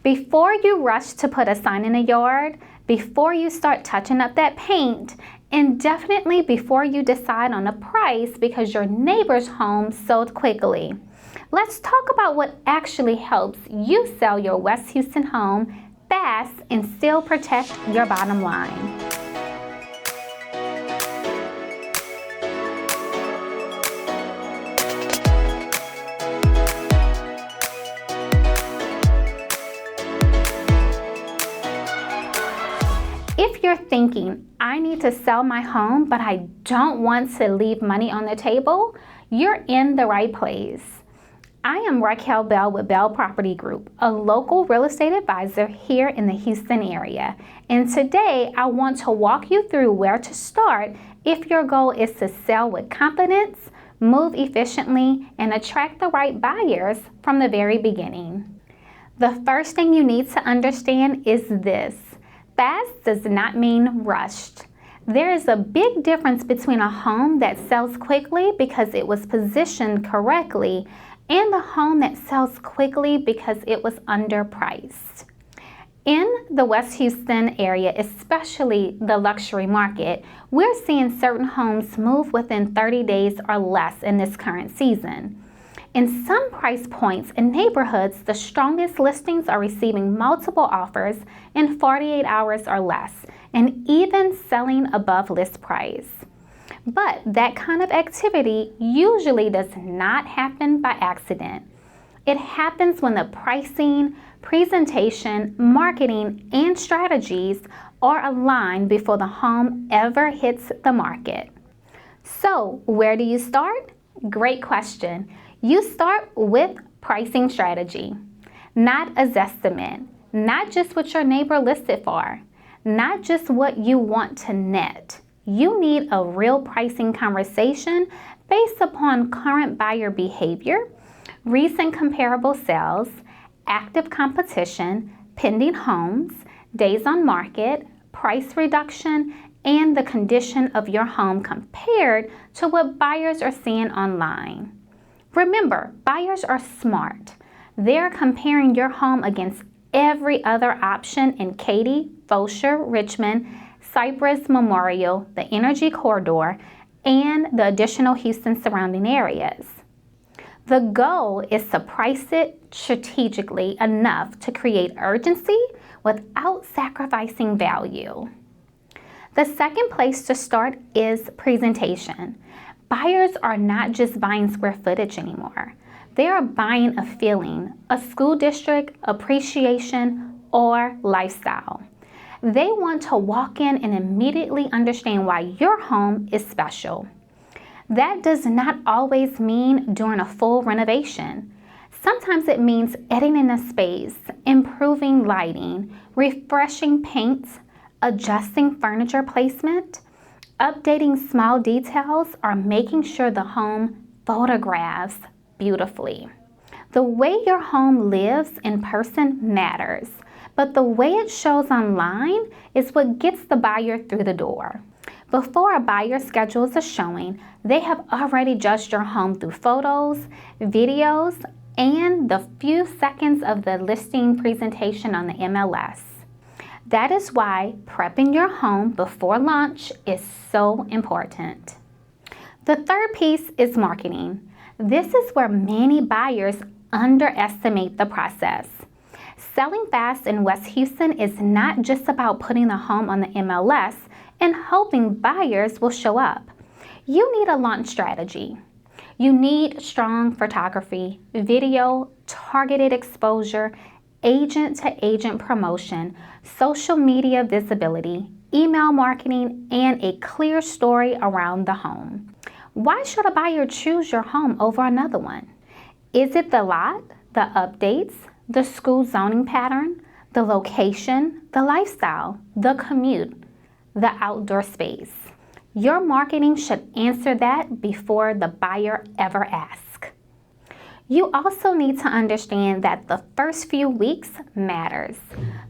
Before you rush to put a sign in the yard, before you start touching up that paint, and definitely before you decide on a price because your neighbor's home sold quickly, let's talk about what actually helps you sell your West Houston home fast and still protect your bottom line. If you're thinking, I need to sell my home, but I don't want to leave money on the table, you're in the right place. I am Raquel Bell with Bell Property Group, a local real estate advisor here in the Houston area. And today I want to walk you through where to start if your goal is to sell with confidence, move efficiently, and attract the right buyers from the very beginning. The first thing you need to understand is this. Fast does not mean rushed. There is a big difference between a home that sells quickly because it was positioned correctly and a home that sells quickly because it was underpriced. In the West Houston area, especially the luxury market, we're seeing certain homes move within 30 days or less in this current season. In some price points and neighborhoods, the strongest listings are receiving multiple offers in 48 hours or less, and even selling above list price. But that kind of activity usually does not happen by accident. It happens when the pricing, presentation, marketing, and strategies are aligned before the home ever hits the market. So, where do you start? Great question. You start with pricing strategy, not a Zestimate, not just what your neighbor listed for, not just what you want to net. You need a real pricing conversation based upon current buyer behavior, recent comparable sales, active competition, pending homes, days on market, price reduction, and the condition of your home compared to what buyers are seeing online. Remember, buyers are smart. They're comparing your home against every other option in Katy, Fulshear, Richmond, Cypress, Memorial, the Energy Corridor, and the additional Houston surrounding areas. The goal is to price it strategically enough to create urgency without sacrificing value. The second place to start is presentation. Buyers are not just buying square footage anymore. They are buying a feeling, a school district, appreciation, or lifestyle. They want to walk in and immediately understand why your home is special. That does not always mean during a full renovation. Sometimes it means editing a space, improving lighting, refreshing paints, adjusting furniture placement, updating small details, or making sure the home photographs beautifully. The way your home lives in person matters, but the way it shows online is what gets the buyer through the door. Before a buyer schedules a showing, they have already judged your home through photos, videos, and the few seconds of the listing presentation on the MLS. That is why prepping your home before launch is so important. The third piece is marketing. This is where many buyers underestimate the process. Selling fast in West Houston is not just about putting the home on the MLS and hoping buyers will show up. You need a launch strategy. You need strong photography, video, targeted exposure, agent-to-agent promotion, social media visibility, email marketing, and a clear story around the home. Why should a buyer choose your home over another one? Is it the lot, the updates, the school zoning pattern, the location, the lifestyle, the commute, the outdoor space? Your marketing should answer that before the buyer ever asks. You also need to understand that the first few weeks matters.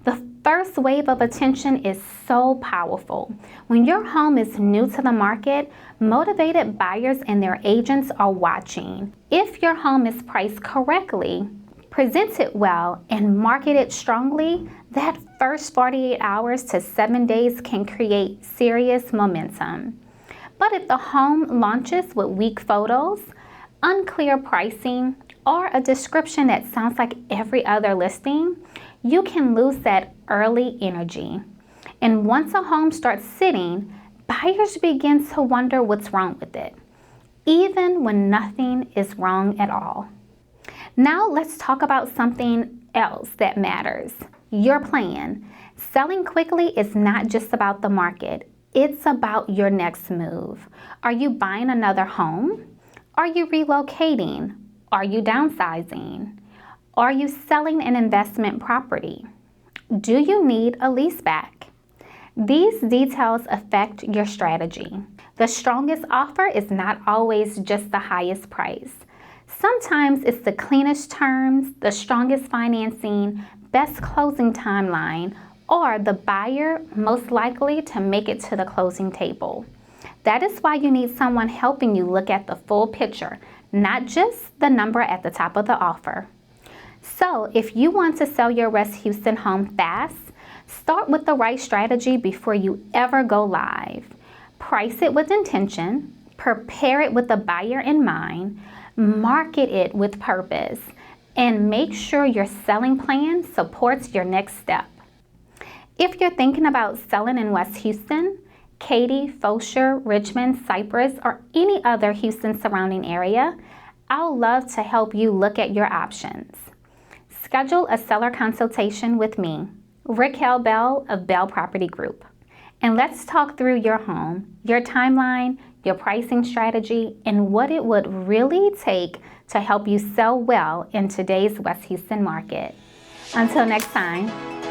The first wave of attention is so powerful. When your home is new to the market, motivated buyers and their agents are watching. If your home is priced correctly, Present it well and market it strongly. That first 48 hours to 7 days can create serious momentum. But if the home launches with weak photos, unclear pricing, or a description that sounds like every other listing, you can lose that early energy. And once a home starts sitting, buyers begin to wonder what's wrong with it, even when nothing is wrong at all. Now let's talk about something else that matters, your plan. Selling quickly is not just about the market, it's about your next move. Are you buying another home? Are you relocating? Are you downsizing? Are you selling an investment property? Do you need a lease back? These details affect your strategy. The strongest offer is not always just the highest price. Sometimes it's the cleanest terms, the strongest financing, best closing timeline, or the buyer most likely to make it to the closing table. That is why you need someone helping you look at the full picture, not just the number at the top of the offer. So if you want to sell your West Houston home fast, start with the right strategy before you ever go live. Price it with intention, prepare it with the buyer in mind, market it with purpose, and make sure your selling plan supports your next step. If you're thinking about selling in West Houston, Katy, Fulshear, Richmond, Cypress, or any other Houston surrounding area, I'll love to help you look at your options. Schedule a seller consultation with me, Raquel Bell of Bell Property Group, and let's talk through your home, your timeline, your pricing strategy, and what it would really take to help you sell well in today's West Houston market. Until next time.